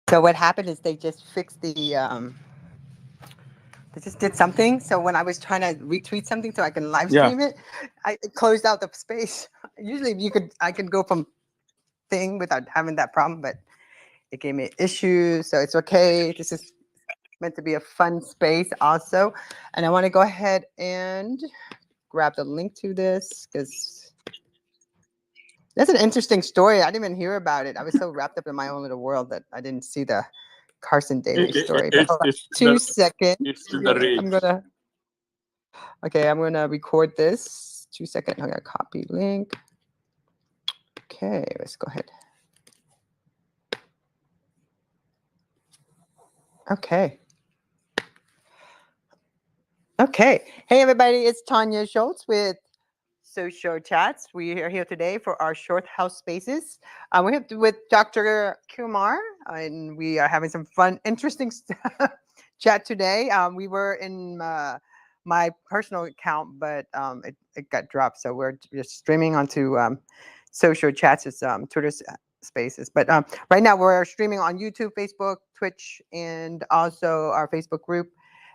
So what happened is they just fixed they just did something. So when I was trying to retweet something so I can live Yeah. stream it, it closed out the space. Usually I can go from thing without having that problem, but it gave me issues. So it's okay. This is meant to be a fun space also. And I want to go ahead and grab the link to this because that's an interesting story. I didn't even hear about it. I was so wrapped up in my own little world that I didn't see the Carson Daly story. But hold on, It's two seconds. it's in the I'm rage. gonna I'm gonna record this. 2 seconds. I'm gonna copy link. Okay, let's go ahead. Okay. Okay. Hey everybody, it's Tonya Scholz with Social Chats. We are here today for our short house spaces. We're here with Dr. Kumar, and we are having some fun, interesting chat today. We were in my personal account, but it got dropped, so we're just streaming onto Social Chats. It's Twitter Spaces, but right now we're streaming on YouTube, Facebook, Twitch, and also our Facebook group.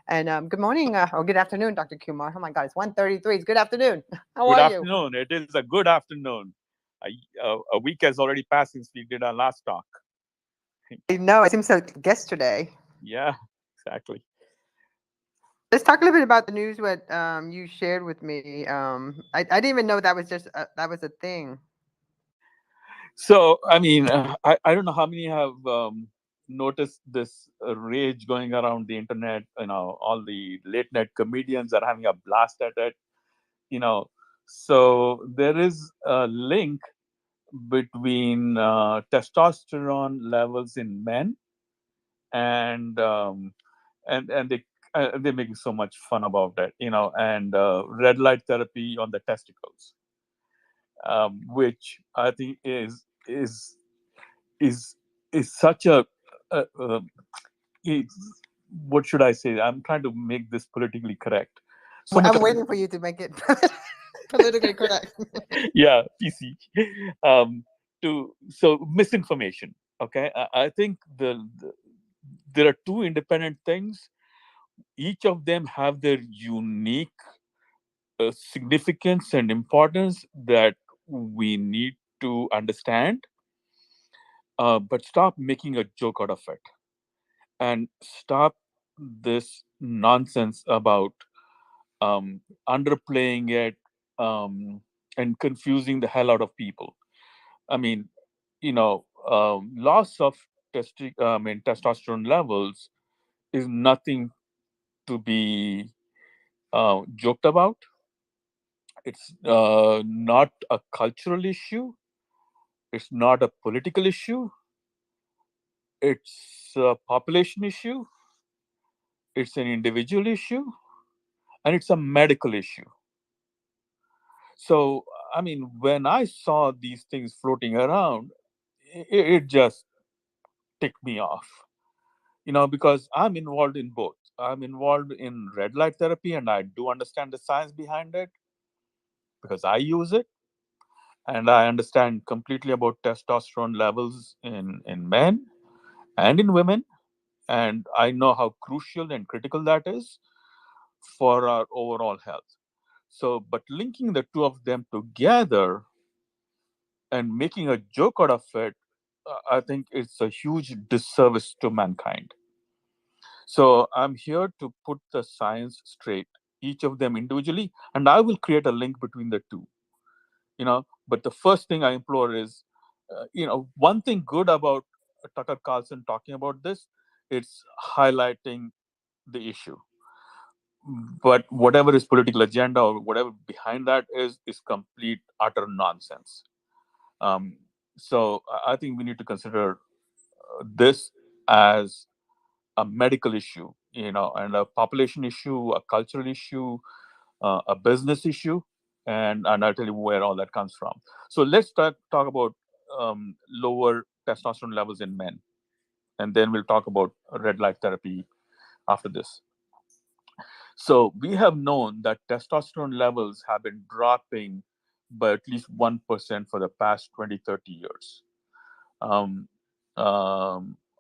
And good morning or good afternoon, Dr. Kumar. Oh my God, it's 1:33. It's good afternoon. How Good are you? afternoon. It is a good afternoon. A week has already passed since we did our last talk. I know it seems like yesterday. Yeah, exactly. Let's talk a little bit about the news what you shared with me. I didn't even know that was just that was a thing. So, I mean, I don't know how many have noticed this rage going around the internet. All the late night comedians are having a blast at it. You know, so there is a link between testosterone levels in men and they're making so much fun about it, and red light therapy on the testicles, which I think is is such a it's, what should I say? I'm trying to make this politically correct. So much I'm of waiting for you to make it politically correct. yeah, PC. To so misinformation. Okay, I think there are two independent things. Each of them have their unique significance and importance that we need to understand, but stop making a joke out of it and stop this nonsense about underplaying it, and confusing the hell out of people. I mean, loss of testosterone levels is nothing to be joked about. It's not a cultural issue. It's not a political issue. It's a population issue. It's an individual issue, and it's a medical issue. So, I mean, when I saw these things floating around, it just ticked me off. Because I'm involved in both. I'm involved in red light therapy, and I do understand the science behind it because I use it, and I understand completely about testosterone levels in men and in women, and I know how crucial and critical that is for our overall health. So, but linking the two of them together and making a joke out of it, I think it's a huge disservice to mankind. So, I'm here to put the science straight, each of them individually, and I will create a link between the two. But the first thing I implore is, one thing good about Tucker Carlson talking about this, it's highlighting the issue. But whatever his political agenda or whatever behind that is complete utter nonsense. Um, so I think we need to consider this as a medical issue, and a population issue, a cultural issue, a business issue, and I'll tell you where all that comes from. So let's talk about lower testosterone levels in men, and then we'll talk about red light therapy after this. So we have known that testosterone levels have been dropping by at least 1% for the past 20, 30 years. Um,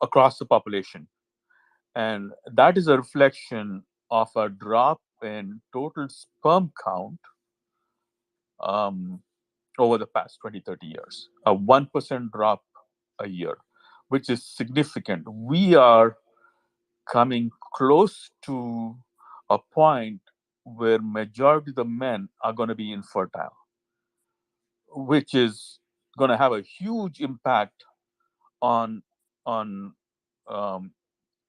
across the population, and that is a reflection of a drop in total sperm count um, over the past 20, 30 years. A 1% drop a year, which is significant. We are coming close to a point where majority of the men are going to be infertile, which is going to have a huge impact on on um,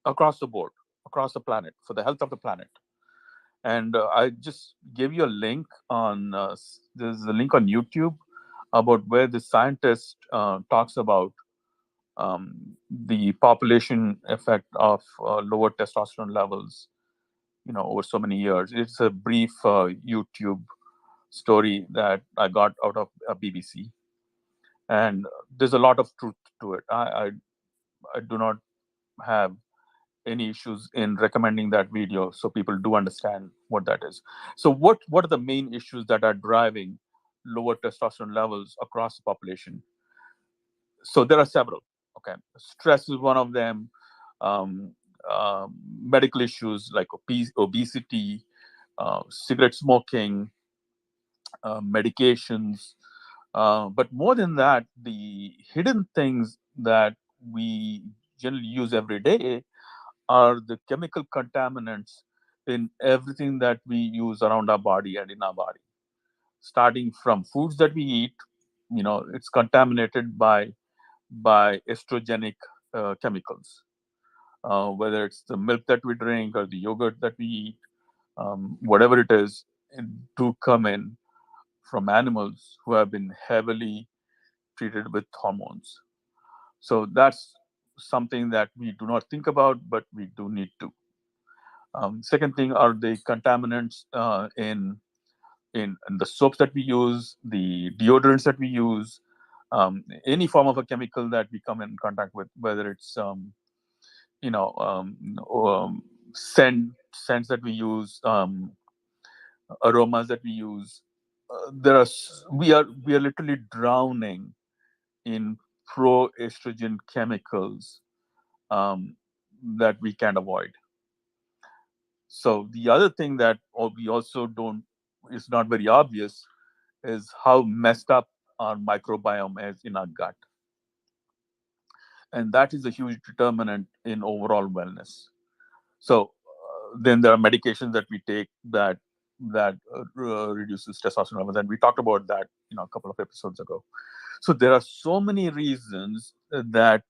across the board, across the planet, for the health of the planet. And I just gave you a link on there's a link on YouTube about where the scientist talks about the population effect of lower testosterone levels, over so many years. It's a brief YouTube story that I got out of BBC, and there's a lot of truth to it. I do not have any issues in recommending that video so people do understand what that is. So what are the main issues that are driving lower testosterone levels across the population? So there are several. Okay, stress is one of them. um, Medical issues like obesity, cigarette smoking, medications. But more than that, the hidden things that we generally use every day are the chemical contaminants in everything that we use around our body and in our body. Starting from foods that we eat, it's contaminated by estrogenic chemicals. Whether it's the milk that we drink or the yogurt that we eat, whatever it is, it do come in from animals who have been heavily treated with hormones. So that's something that we do not think about, but we do need to. Second thing are the contaminants in the soaps that we use, the deodorants that we use, any form of a chemical that we come in contact with, whether it's you know scents that we use, aromas that we use. We are literally drowning in pro-estrogen chemicals um, that we can't avoid. So the other thing that we also don't is not very obvious is how messed up our microbiome is in our gut, and that is a huge determinant in overall wellness. So then there are medications that we take that reduces testosterone levels, and we talked about that a couple of episodes ago. So there are so many reasons that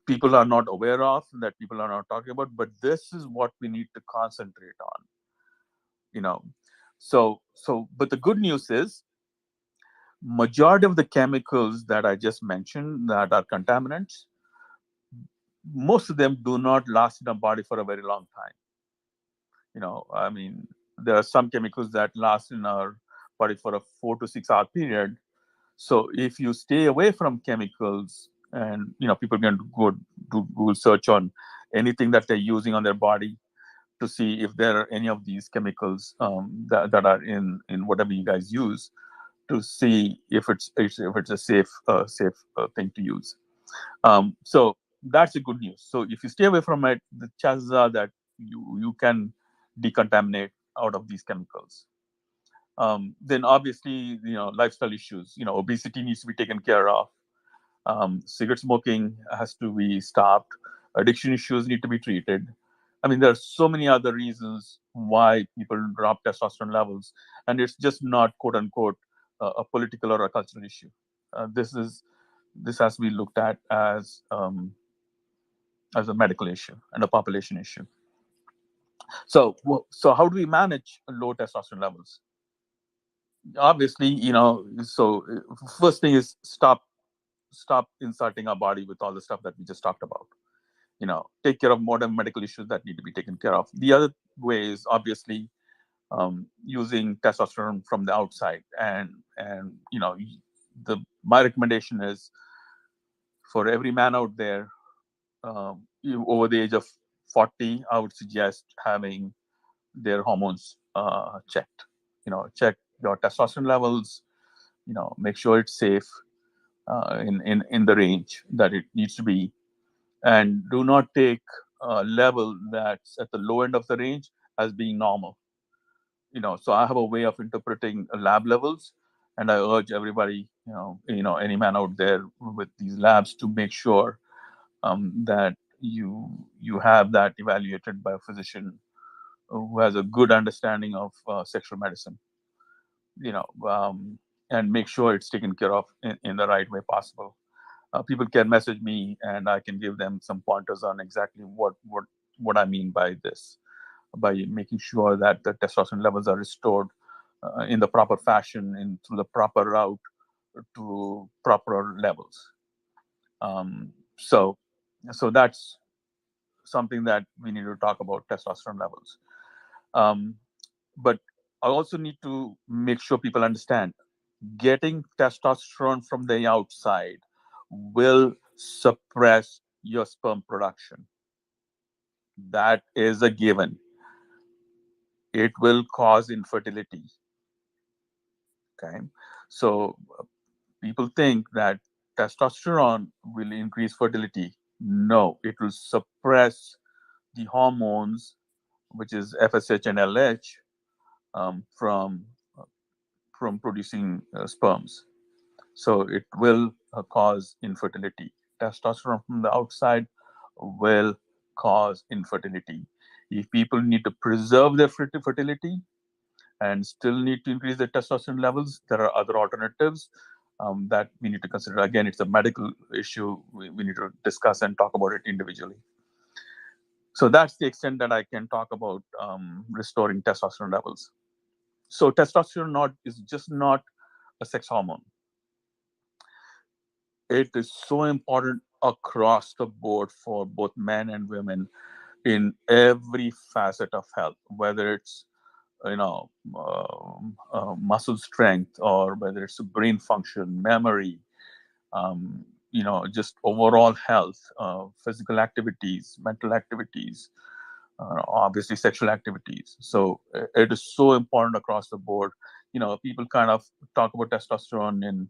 people are not aware of, that people are not talking about, but this is what we need to concentrate on. You know, but the good news is majority of the chemicals that I just mentioned that are contaminants, most of them do not last in our body for a very long time. I mean, there are some chemicals that last in our body for a 4 to 6 hour period. So if you stay away from chemicals, and people can go do Google search on anything that they're using on their body to see if there are any of these chemicals that are in whatever you guys use, to see if it's a safe thing to use. So that's the good news. So if you stay away from it, the chances are that you can decontaminate out of these chemicals. Then obviously, lifestyle issues. Obesity needs to be taken care of. Cigarette smoking has to be stopped. Addiction issues need to be treated. I mean, there are so many other reasons why people drop testosterone levels, and it's just not quote unquote a political or a cultural issue. This has to be looked at as a medical issue and a population issue. So how do we manage low testosterone levels? Obviously, first thing is stop insulting our body with all the stuff that we just talked about. Take care of modern medical issues that need to be taken care of. The other way is obviously using testosterone from the outside, and the my recommendation is for every man out there, over the age of 40, I would suggest having their hormones checked. Check your testosterone levels. Make sure it's safe. in the range that it needs to be, and do not take a level that's at the low end of the range as being normal. So I have a way of interpreting lab levels, and I urge everybody, any man out there with these labs, to make sure that you have that evaluated by a physician who has a good understanding of sexual medicine, you know, um, and make sure it's taken care of in the right way possible. People can message me, and I can give them some pointers on exactly what I mean by this, by making sure that the testosterone levels are restored in the proper fashion and through the proper route to proper levels. So that's something that we need to talk about, testosterone levels. Um, but I also need to make sure people understand, getting testosterone from the outside will suppress your sperm production. That is a given. It will cause infertility. Okay. So people think that testosterone will increase fertility. No, it will suppress the hormones, which is FSH and LH, from producing sperms. So it will cause infertility. Testosterone from the outside will cause infertility. If people need to preserve their fertility and still need to increase their testosterone levels, there are other alternatives that we need to consider. Again, it's a medical issue. We need to discuss and talk about it individually. So that's the extent that I can talk about restoring testosterone levels. So testosterone not is just not a sex hormone. It is so important across the board for both men and women in every facet of health, whether it's muscle strength, or whether it's brain function, memory, just overall health, physical activities, mental activities, obviously sexual activities. So it is so important across the board. People kind of talk about testosterone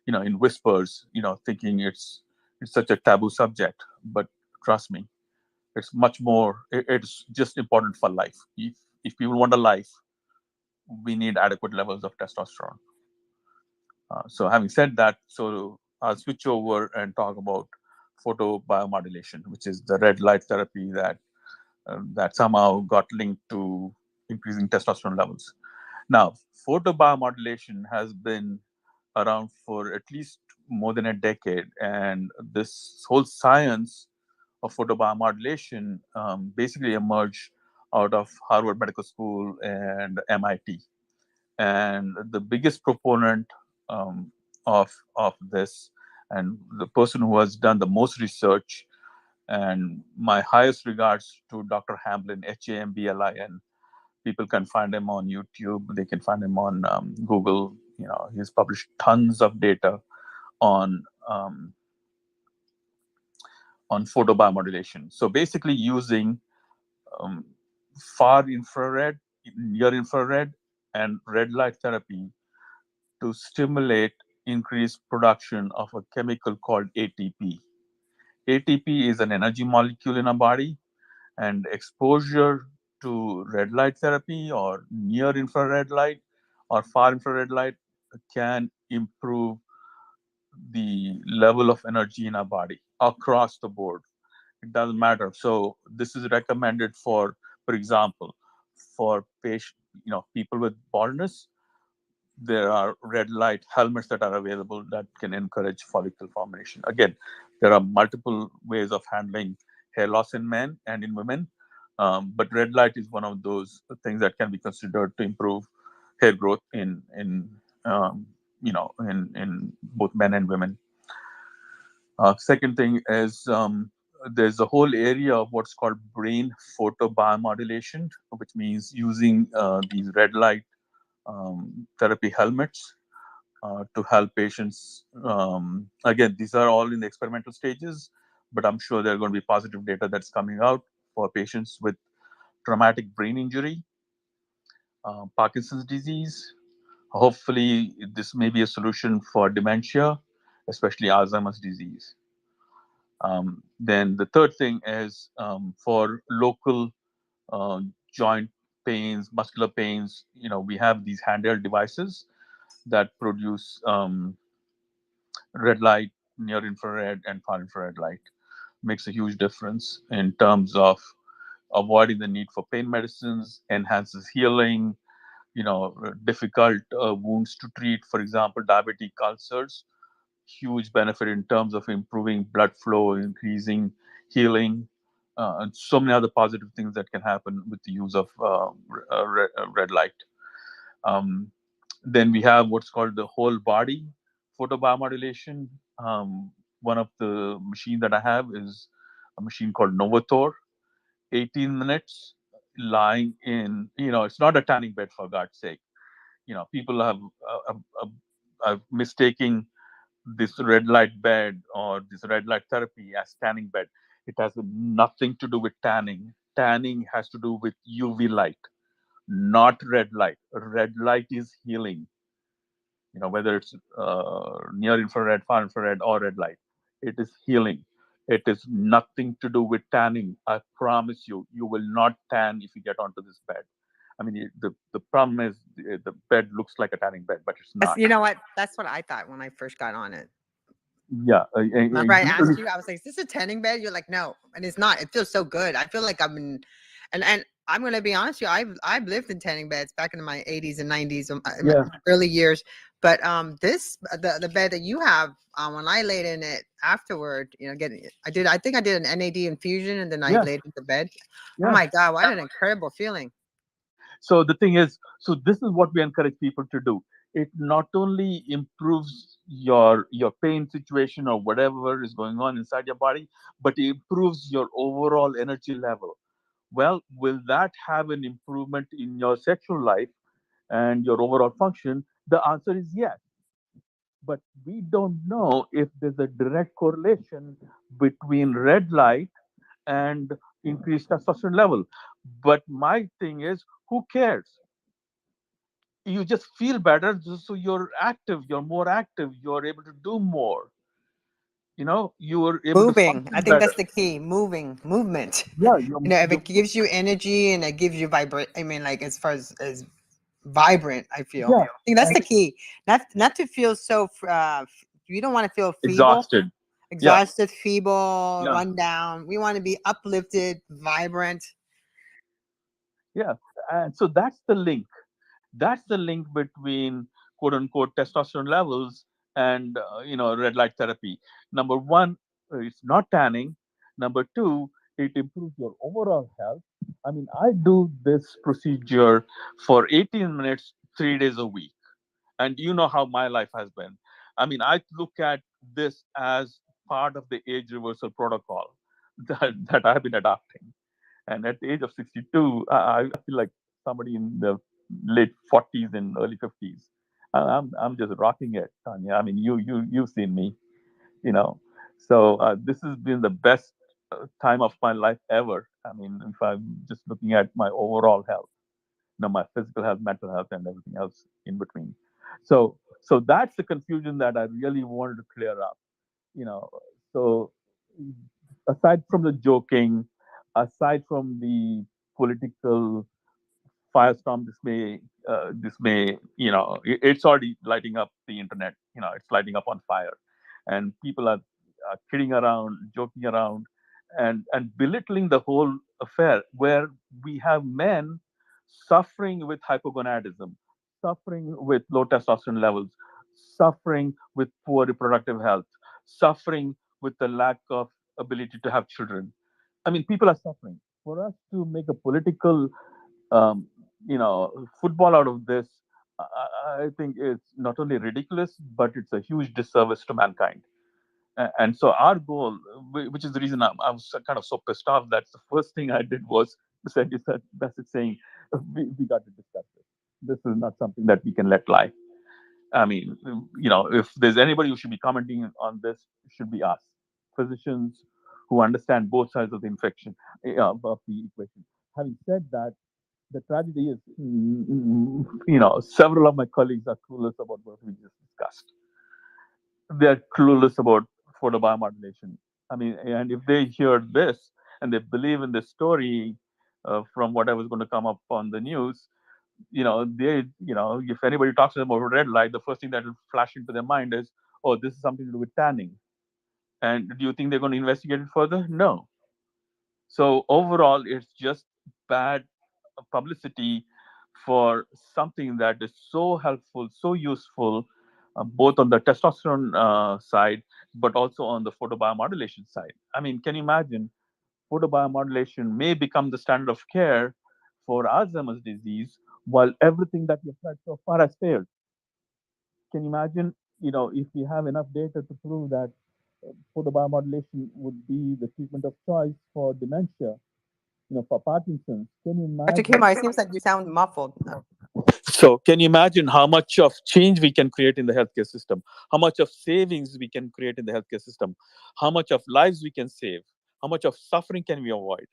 in whispers, thinking it's such a taboo subject. But trust me, it's much more. It's just important for life. If people want a life, we need adequate levels of testosterone. So having said that, so I'll switch over and talk about photobiomodulation, which is the red light therapy that somehow got linked to increasing testosterone levels. Now, photobiomodulation has been around for at least more than a decade, and this whole science of photobiomodulation basically emerged out of Harvard Medical School and MIT. And the biggest proponent of this, and the person who has done the most research, and my highest regards to Dr. Hamblin, Hamblin. People can find him on YouTube. They can find him on Google. He's published tons of data on um, on photobiomodulation. So basically, using um, far infrared, near infrared, and red light therapy to stimulate increased production of a chemical called ATP. ATP is an energy molecule in our body, and exposure to red light therapy or near infrared light or far infrared light can improve the level of energy in our body across the board. It doesn't matter. So this is recommended for example, for people with baldness. There are red light helmets that are available that can encourage follicle formation. Again, there are multiple ways of handling hair loss in men and in women, but red light is one of those things that can be considered to improve hair growth in both men and women. Second thing is, there's a whole area of what's called brain photobiomodulation, which means using these red light therapy helmets to help patients. Again, these are all in the experimental stages, but I'm sure there are going to be positive data that's coming out for patients with traumatic brain injury, Parkinson's disease. Hopefully, this may be a solution for dementia especially Alzheimer's disease. Then the third thing is for local joint pains, muscular pains. We have these handheld devices that produce red light, near infrared, and far infrared light. Makes a huge difference in terms of avoiding the need for pain medicines, enhances healing. Difficult wounds to treat, for example, diabetic ulcers. Huge benefit in terms of improving blood flow, increasing healing, and so many other positive things that can happen with the use of red light. Um, then we have what's called the whole body photobiomodulation. One of the machines that I have is a machine called Novator. 18 minutes lying in, it's not a tanning bed, for God's sake. People have mistaking this red light bed or this red light therapy as tanning bed. It has nothing to do with tanning. Tanning has to do with UV light, not red light. Red light is healing. Whether it's near infrared, far infrared, or red light, it is healing. It is nothing to do with tanning. I promise you, you will not tan if you get onto this bed. I mean, the problem is the bed looks like a tanning bed, but it's That's, not. you know what? That's what I thought when I first got on it. Yeah, Remember I asked usually, you, I was like, "Is this a tanning bed?" You're like, "No," and it's not. It feels so good. I feel like I'm in, and I'm gonna be honest with you. I've lived in tanning beds back in my 80s and 90s, in my yeah, early years. But this the bed that you have, when I laid in it afterward, getting I think I did an NAD infusion and then I yeah, laid in the bed. Oh yeah. my God, what an incredible feeling! So the thing is, so this is what we encourage people to do. It not only improves your pain situation or whatever is going on inside your body, but it improves your overall energy level. Well, will that have an improvement in your sexual life and your overall function? The answer is yes. But we don't know if there's a direct correlation between red light and increased testosterone level. But my thing is, who cares? You just feel better, so you're active, you're more active, you're able to do more, you're able to Moving. I function think that's better. the key. Movement. Yeah, If it gives you energy and it gives you vibrate, I mean, like as far as vibrant, I feel. yeah, I think that's and the key. Not to feel so. You don't want to feel feeble, exhausted. Yeah, exhausted, feeble, yeah, run down. We want to be uplifted, vibrant. yeah. And so that's the link between quote unquote testosterone levels and red light therapy. Number one, it's not tanning. Number two, it improves your overall health. I mean, I do this procedure for 18 minutes 3 days a week, and you know how my life has been. I mean, I look at this as part of the age reversal protocol that I've been adopting. And at the age of 62, I feel like somebody in the late 40s and early 50s. I'm just rocking it, Tanya. I mean, you've seen me, you know. So this has been the best time of my life ever. I mean, if I'm just looking at my overall health, my physical health, mental health, and everything else in between. So that's the confusion that I really wanted to clear up. You know, so aside from the joking, aside from the political firestorm, this may it's already lighting up the internet. It's lighting up on fire, and people are kidding around, joking around, and belittling the whole affair, where we have men suffering with hypogonadism, suffering with low testosterone levels, suffering with poor reproductive health, suffering with the lack of ability to have children. I mean, people are suffering. For us to make a political um, football out of this, I think it's not only ridiculous, but it's a huge disservice to mankind. And so our goal, which is the reason I'm kind of so pissed off, that's the first thing I did was to send you that message saying, we got to discuss this. This is not something that we can let lie. I mean, if there's anybody who should be commenting on this, it should be us, physicians who understand both sides of the infection, of the equation. Having said that, the tragedy is, several of my colleagues are clueless about what we just discussed. they're clueless about photobiomodulation. I mean, and if they hear this and they believe in this story from whatever's going to come up on the news, if anybody talks to them about red light, the first thing that will flash into their mind is, oh, this is something to do with tanning. And do you think they're going to investigate it further? No. So overall, it's just bad publicity for something that is so helpful, so useful, both on the testosterone side, but also on the photobiomodulation side. I mean, can you imagine photobiomodulation may become the standard of care for Alzheimer's disease, while everything that we've tried so far has failed? Can you imagine, if we have enough data to prove that photobiomodulation would be the treatment of choice for dementia, for Parkinson's? Can you Dr. imagine? Kumar, it seems like you sound muffled. So, can you imagine how much of change we can create in the healthcare system? How much of savings we can create in the healthcare system? How much of lives we can save? How much of suffering can we avoid?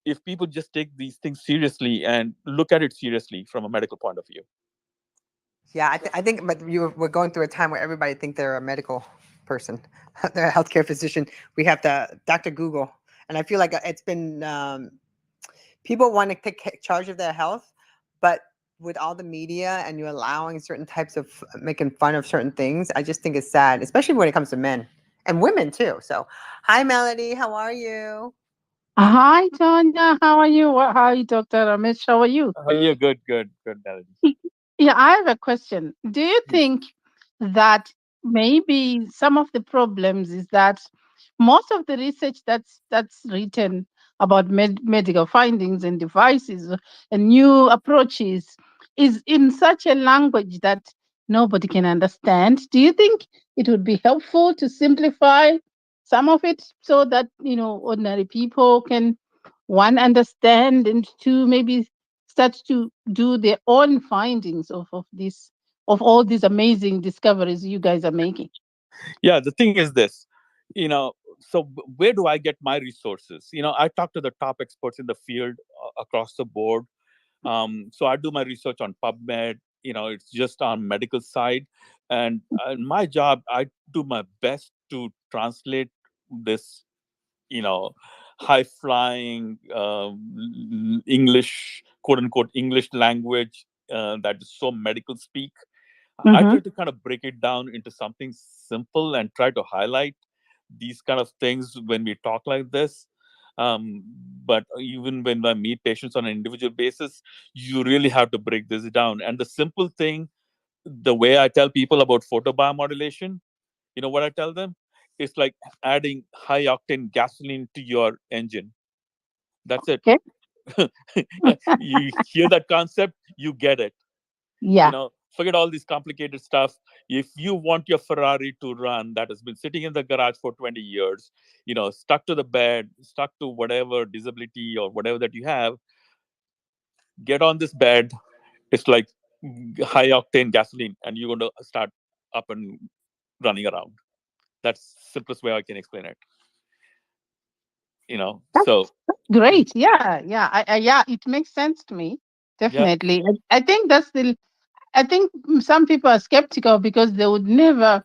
If people just take these things seriously and look at it seriously from a medical point of view. Yeah, I think, but we're going through a time where everybody think they're a medical person, they're a healthcare physician. We have to Dr. Google, and I feel like it's been people want to take charge of their health, but with all the media and you allowing certain types of making fun of certain things, I just think it's sad, especially when it comes to men and women too. So, hi Melody, how are you? Hi, Tonya. How are you? Hi, Dr. Ramesh. How are you? Yeah, good, good, good, Melody. Y- Yeah, I have a question. Do you think that maybe some of the problems is that most of the research that's written about medical findings and devices and new approaches is in such a language that nobody can understand? Do you think it would be helpful to simplify some of it so that ordinary people can one understand and two maybe start to do their own findings of all these amazing discoveries you guys are making? Yeah, the thing is this, so where do I get my resources? I talk to the top experts in the field across the board. So I do my research on PubMed. It's just on medical side, and my job, I do my best to translate this, you know, high flying English, quote unquote, English language that is so medical speak. I Mm-hmm. try to kind of break it down into something simple and try to highlight these kind of things when we talk like this. Um, but even when I meet patients on an individual basis, you really have to break this down. And the simple thing, the way I tell people about photobiomodulation, what I tell them? It's like adding high octane gasoline to your engine. That's it. Okay. You hear that concept, you get it. Yeah. Forget all this complicated stuff. If you want your Ferrari to run that has been sitting in the garage for 20 years, stuck to the bed, stuck to whatever disability or whatever that you have, get on this bed. It's like high octane gasoline, and you're going to start up and running around. That's simplest way I can explain it. That's So great. Yeah. Yeah. Yeah. It makes sense to me. yeah, Definitely. I think that's the. I think some people are skeptical because they would never,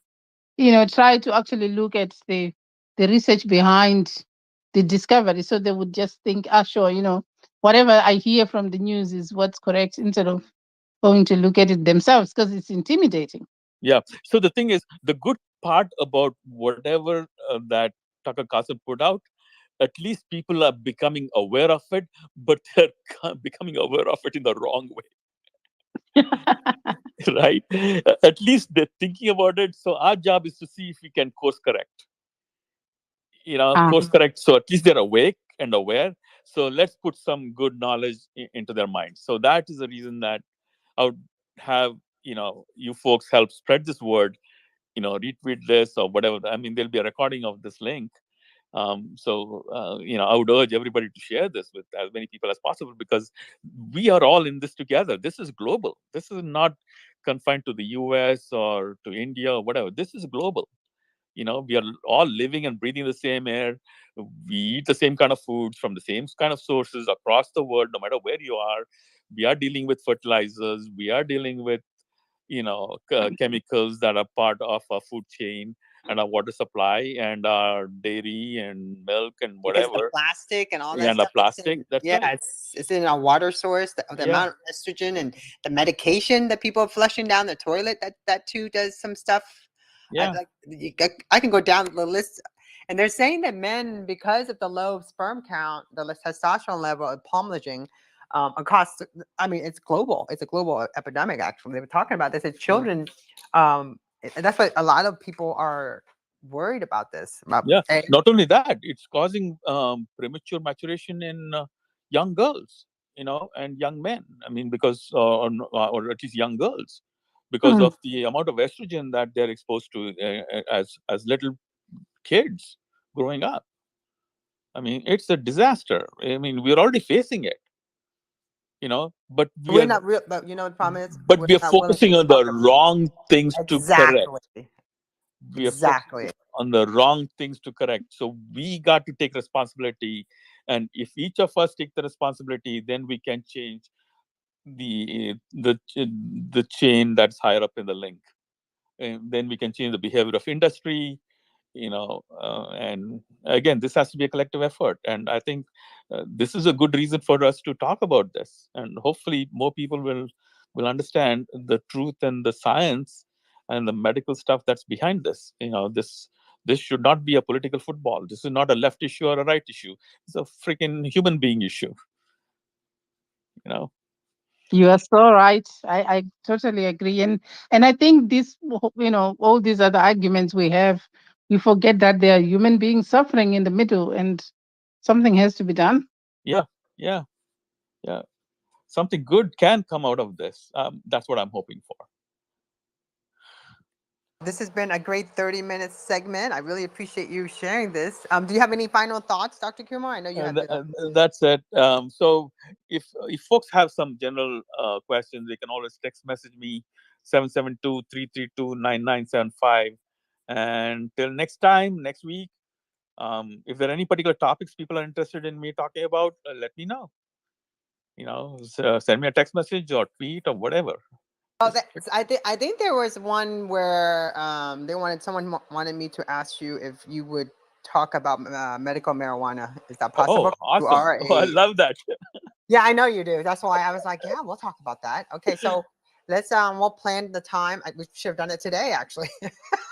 try to actually look at the research behind the discovery. So they would just think, ah, sure, whatever I hear from the news is what's correct instead of going to look at it themselves because it's intimidating. yeah. So the thing is, the good part about whatever that Tucker Carlson put out, at least people are becoming aware of it, but they're becoming aware of it in the wrong way, right? At least they're thinking about it. So our job is to see if we can course correct, course Um, correct. So at least they're awake and aware. So let's put some good knowledge into their minds. So that is the reason that I would have, you folks help spread this word, retweet this or whatever. I mean, there'll be a recording of this link. I would urge everybody to share this with as many people as possible because we are all in this together. This is global. This is not confined to the US or to India or whatever. This is global. We are all living and breathing the same air. We eat the same kind of foods from the same kind of sources across the world, no matter where you are. We are dealing with fertilizers. We are dealing with chemicals that are part of our food chain and our water supply and our dairy and milk and Because the whatever. plastic and all that Yeah, and the stuff that's plastic. in, That's yeah, right. it's in our water source. The Yeah, amount of estrogen and the medication that people are flushing down the toilet, that too does some stuff. I yeah, like I can go down the list, and they're saying that men, because of the low sperm count, the testosterone level is plummeting across. I mean, it's global. It's a global epidemic. Actually, they were talking about this. That mm, children, and that's what a lot of people are worried about this. About yeah. Not only that, it's causing premature maturation in young girls, and young men. I mean, because or at least young girls, because Hmm. of the amount of estrogen that they're exposed to as little kids growing up. I mean, it's a disaster. I mean, we're already facing it, but we we're are not real, but you know what the problem is? but We're we are not willing to focusing on talk the about wrong things it. to correct. Exactly. We are focusing Exactly. on the wrong things to correct. So we got to take responsibility, and if each of us take the responsibility, then we can change the chain that's higher up in the link, and then we can change the behavior of industry. And again, this has to be a collective effort, and I think this is a good reason for us to talk about this, and hopefully more people will understand the truth and the science and the medical stuff that's behind this. This should not be a political football. This is not a left issue or a right issue. It's a freaking human being issue. you know You are so right. I totally agree. And I think this, all these other arguments we have, we forget that there are human beings suffering in the middle and something has to be done. yeah, yeah, yeah. Something good can come out of this. That's what I'm hoping for. This has been a great 30-minute segment. I really appreciate you sharing this. Do you have any final thoughts, Dr. Kumar? I know you have to. That's it. So if folks have some general questions, they can always text message me 772-332-9975. And till next time, next week, if there are any particular topics people are interested in me talking about, let me know. Send me a text message or tweet or whatever. Oh, Just I think there was one where they wanted someone wanted me to ask you if you would talk about medical marijuana. Is that oh, possible? You awesome! are Oh, I a love that. Yeah, I know you do. That's why I was like, yeah, we'll talk about that. Okay, so let's we'll plan the time. We should have done it today, actually.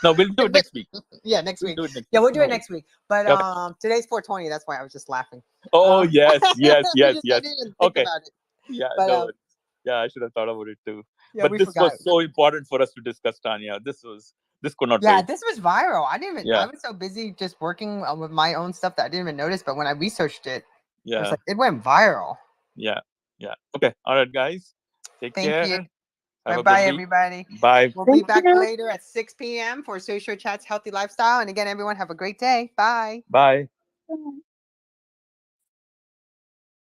No, we'll do it next week. Yeah, next We'll week. do it next Yeah, week. we'll do No it worries. next week. But Okay. today's 420. That's why I was just laughing. Oh Um, yes, yes, yes, I yes. didn't even think Okay. about it. Yeah, But no, yeah, I should have thought about it too. yeah, But we this forgot. was so important for us to discuss, Tanya. This could not Yeah, wait. this was viral. I didn't even. I Yeah, was so busy just working with my own stuff that I didn't even notice. But when I researched it, it was yeah, like it went viral. yeah, yeah. Okay, all right, guys. Take Thank you. care. Have Bye a bye, good week. everybody. Bye. We'll be Thank back you. later at 6 p.m. for Social Chat's Healthy Lifestyle. And again, everyone, have a great day. Bye. Bye. Bye.